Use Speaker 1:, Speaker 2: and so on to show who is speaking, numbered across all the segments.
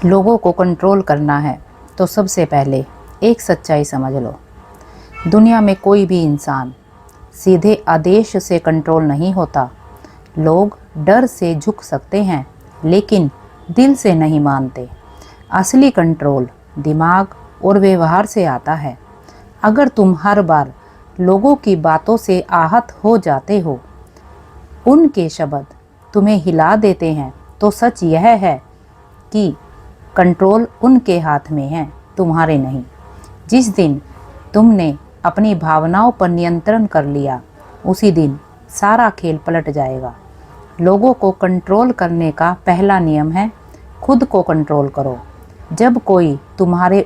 Speaker 1: लोगों को कंट्रोल करना है तो सबसे पहले एक सच्चाई समझ लो। दुनिया में कोई भी इंसान सीधे आदेश से कंट्रोल नहीं होता। लोग डर से झुक सकते हैं लेकिन दिल से नहीं मानते। असली कंट्रोल दिमाग और व्यवहार से आता है। अगर तुम हर बार लोगों की बातों से आहत हो जाते हो, उनके शब्द तुम्हें हिला देते हैं, तो सच यह है कि कंट्रोल उनके हाथ में है, तुम्हारे नहीं। जिस दिन तुमने अपनी भावनाओं पर नियंत्रण कर लिया, उसी दिन सारा खेल पलट जाएगा। लोगों को कंट्रोल करने का पहला नियम है, खुद को कंट्रोल करो। जब कोई तुम्हें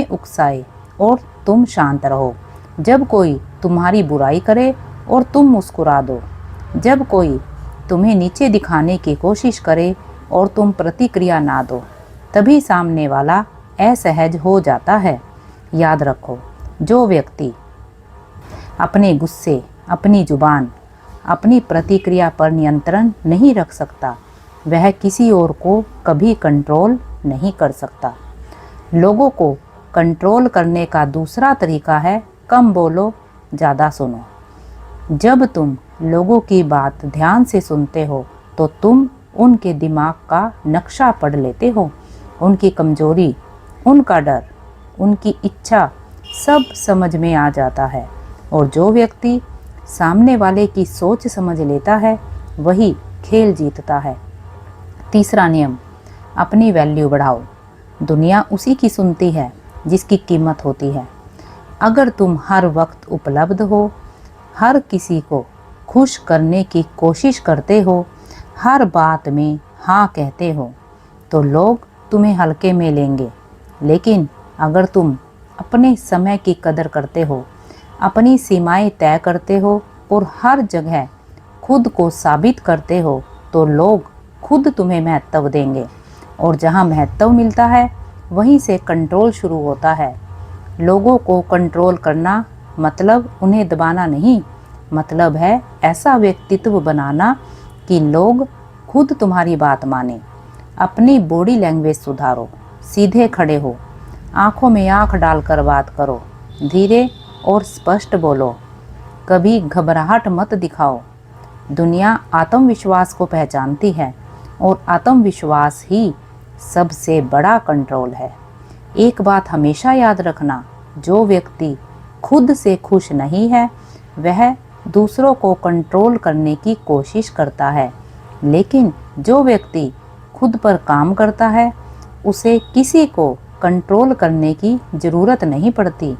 Speaker 1: उकसाए और तुम शांत रहो। जब कोई तुम्हारी बुराई करे और तुम मुस्कुरा दो। जब कोई तुम्हें नीचे दिखाने की कोशिश करे और तुम प्रतिक्रिया ना दो, तभी सामने वाला असहज हो जाता है। याद रखो, जो व्यक्ति अपने गुस्से, अपनी जुबान, अपनी प्रतिक्रिया पर नियंत्रण नहीं रख सकता, वह किसी और को कभी कंट्रोल नहीं कर सकता। लोगों को कंट्रोल करने का दूसरा तरीका है, कम बोलो, ज़्यादा सुनो। जब तुम लोगों की बात ध्यान से सुनते हो तो तुम उनके दिमाग का नक्शा पढ़ लेते हो। उनकी कमजोरी, उनका डर, उनकी इच्छा सब समझ में आ जाता है। और जो व्यक्ति सामने वाले की सोच समझ लेता है, वही खेल जीतता है। तीसरा नियम, अपनी वैल्यू बढ़ाओ। दुनिया उसी की सुनती है जिसकी कीमत होती है। अगर तुम हर वक्त उपलब्ध हो, हर किसी को खुश करने की कोशिश करते हो, हर बात में हाँ कहते हो, तो लोग तुम्हें हल्के में लेंगे। लेकिन अगर तुम अपने समय की कदर करते हो, अपनी सीमाएं तय करते हो और हर जगह खुद को साबित करते हो, तो लोग खुद तुम्हें महत्व देंगे। और जहाँ महत्व मिलता है, वहीं से कंट्रोल शुरू होता है। लोगों को कंट्रोल करना मतलब उन्हें दबाना नहीं, मतलब है ऐसा व्यक्तित्व बनाना कि लोग खुद तुम्हारी बात माने। अपनी बॉडी लैंग्वेज सुधारो, सीधे खड़े हो, आंखों में आंख डालकर बात करो, धीरे और स्पष्ट बोलो, कभी घबराहट मत दिखाओ। दुनिया आत्मविश्वास को पहचानती है और आत्मविश्वास ही सबसे बड़ा कंट्रोल है। एक बात हमेशा याद रखना, जो व्यक्ति खुद से खुश नहीं है, वह दूसरों को कंट्रोल करने की कोशिश करता है। लेकिन जो व्यक्ति खुद पर काम करता है, उसे किसी को कंट्रोल करने की ज़रूरत नहीं पड़ती।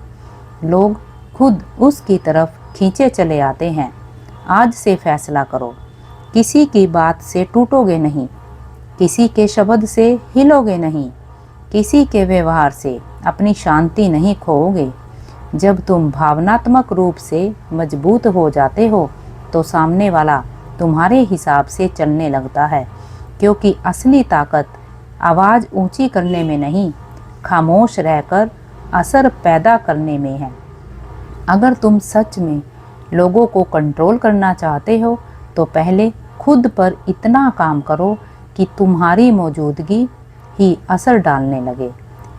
Speaker 1: लोग खुद उसकी तरफ खींचे चले आते हैं। आज से फैसला करो, किसी की बात से टूटोगे नहीं, किसी के शब्द से हिलोगे नहीं, किसी के व्यवहार से अपनी शांति नहीं खोओगे। जब तुम भावनात्मक रूप से मजबूत हो जाते हो, तो सामने वाला तुम्हारे हिसाब से चलने लगता है, क्योंकि असली ताकत आवाज़ ऊंची करने में नहीं, खामोश रहकर असर पैदा करने में है। अगर तुम सच में लोगों को कंट्रोल करना चाहते हो, तो पहले खुद पर इतना काम करो कि तुम्हारी मौजूदगी ही असर डालने लगे।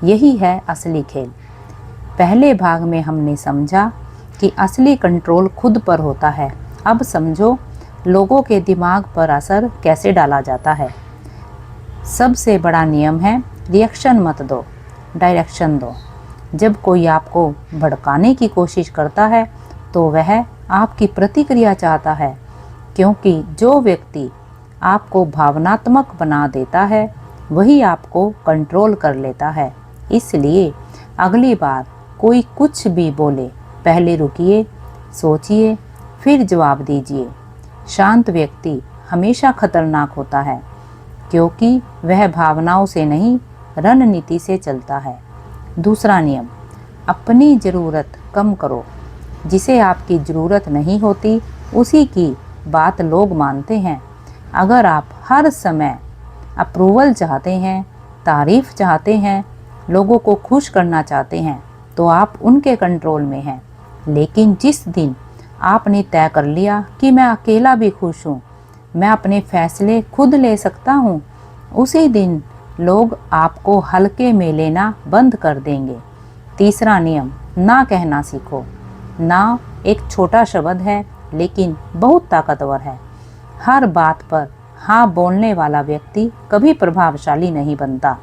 Speaker 1: यही है असली खेल। पहले भाग में हमने समझा कि असली कंट्रोल खुद पर होता है। अब समझो लोगों के दिमाग पर असर कैसे डाला जाता है। सबसे बड़ा नियम है, रिएक्शन मत दो, डायरेक्शन दो। जब कोई आपको भड़काने की कोशिश करता है, तो वह आपकी प्रतिक्रिया चाहता है, क्योंकि जो व्यक्ति आपको भावनात्मक बना देता है, वही आपको कंट्रोल कर लेता है। इसलिए अगली बार कोई कुछ भी बोले, पहले रुकिए, सोचिए, फिर जवाब दीजिए। शांत व्यक्ति हमेशा खतरनाक होता है, क्योंकि वह भावनाओं से नहीं, रणनीति से चलता है। दूसरा नियम, अपनी ज़रूरत कम करो। जिसे आपकी ज़रूरत नहीं होती, उसी की बात लोग मानते हैं। अगर आप हर समय अप्रूवल चाहते हैं, तारीफ़ चाहते हैं, लोगों को खुश करना चाहते हैं, तो आप उनके कंट्रोल में हैं। लेकिन जिस दिन आपने तय कर लिया कि मैं अकेला भी खुश हूँ, मैं अपने फैसले खुद ले सकता हूँ, उसी दिन लोग आपको हल्के में लेना बंद कर देंगे। तीसरा नियम, ना कहना सीखो। ना एक छोटा शब्द है लेकिन बहुत ताकतवर है। हर बात पर हाँ बोलने वाला व्यक्ति कभी प्रभावशाली नहीं बनता।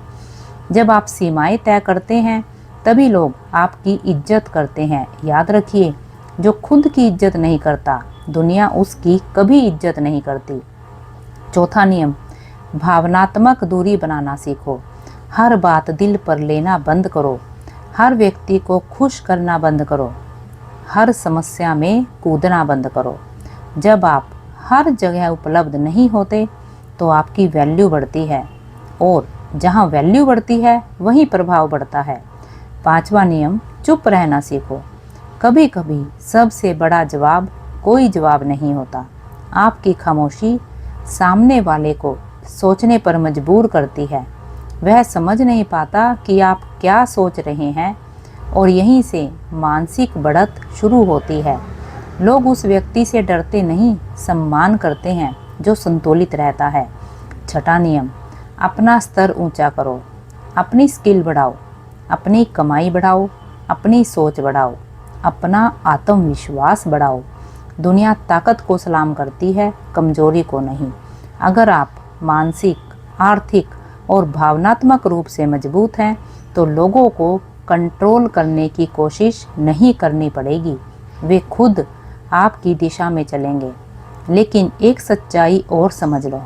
Speaker 1: जब आप सीमाएं तय करते हैं तभी लोग आपकी इज्जत करते हैं। याद रखिए, जो खुद की इज्जत नहीं करता दुनिया उसकी कभी इज्जत नहीं करती। चौथा नियम, भावनात्मक दूरी बनाना सीखो। हर बात दिल पर लेना बंद करो। हर व्यक्ति को खुश करना बंद करो। हर समस्या में कूदना बंद करो। जब आप हर जगह उपलब्ध नहीं होते तो आपकी वैल्यू बढ़ती है, और जहाँ वैल्यू बढ़ती है वहीं प्रभाव बढ़ता है। पांचवा नियम, चुप रहना सीखो। कभी कभी सबसे बड़ा जवाब कोई जवाब नहीं होता। आपकी खामोशी सामने वाले को सोचने पर मजबूर करती है। वह समझ नहीं पाता कि आप क्या सोच रहे हैं, और यहीं से मानसिक बढ़त शुरू होती है। लोग उस व्यक्ति से डरते नहीं, सम्मान करते हैं जो संतुलित रहता है। छठा नियम, अपना स्तर ऊंचा करो। अपनी स्किल बढ़ाओ, अपनी कमाई बढ़ाओ, अपनी सोच बढ़ाओ, अपना आत्मविश्वास बढ़ाओ। दुनिया ताकत को सलाम करती है, कमजोरी को नहीं। अगर आप मानसिक, आर्थिक और भावनात्मक रूप से मजबूत हैं तो लोगों को कंट्रोल करने की कोशिश नहीं करनी पड़ेगी। वे खुद आपकी दिशा में चलेंगे। लेकिन एक सच्चाई और समझ लो,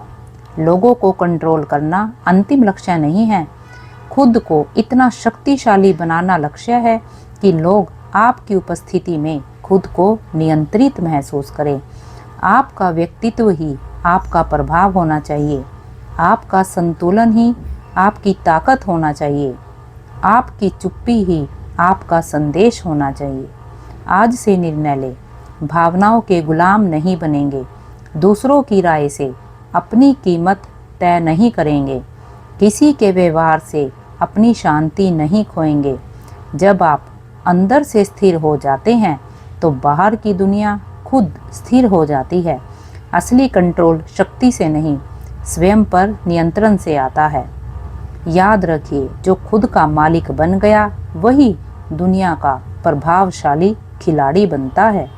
Speaker 1: लोगों को कंट्रोल करना अंतिम लक्ष्य नहीं है। खुद को इतना शक्तिशाली बनाना लक्ष्य है कि लोग आपकी उपस्थिति में खुद को नियंत्रित महसूस करें। आपका व्यक्तित्व ही आपका प्रभाव होना चाहिए। आपका संतुलन ही आपकी ताकत होना चाहिए। आपकी चुप्पी ही आपका संदेश होना चाहिए। आज से निर्णय ले, भावनाओं के गुलाम नहीं बनेंगे। दूसरों की राय से अपनी कीमत तय नहीं करेंगे। किसी के व्यवहार से अपनी शांति नहीं खोएंगे। जब आप अंदर से स्थिर हो जाते हैं तो बाहर की दुनिया खुद स्थिर हो जाती है। असली कंट्रोल शक्ति से नहीं, स्वयं पर नियंत्रण से आता है। याद रखिए, जो खुद का मालिक बन गया वही दुनिया का प्रभावशाली खिलाड़ी बनता है।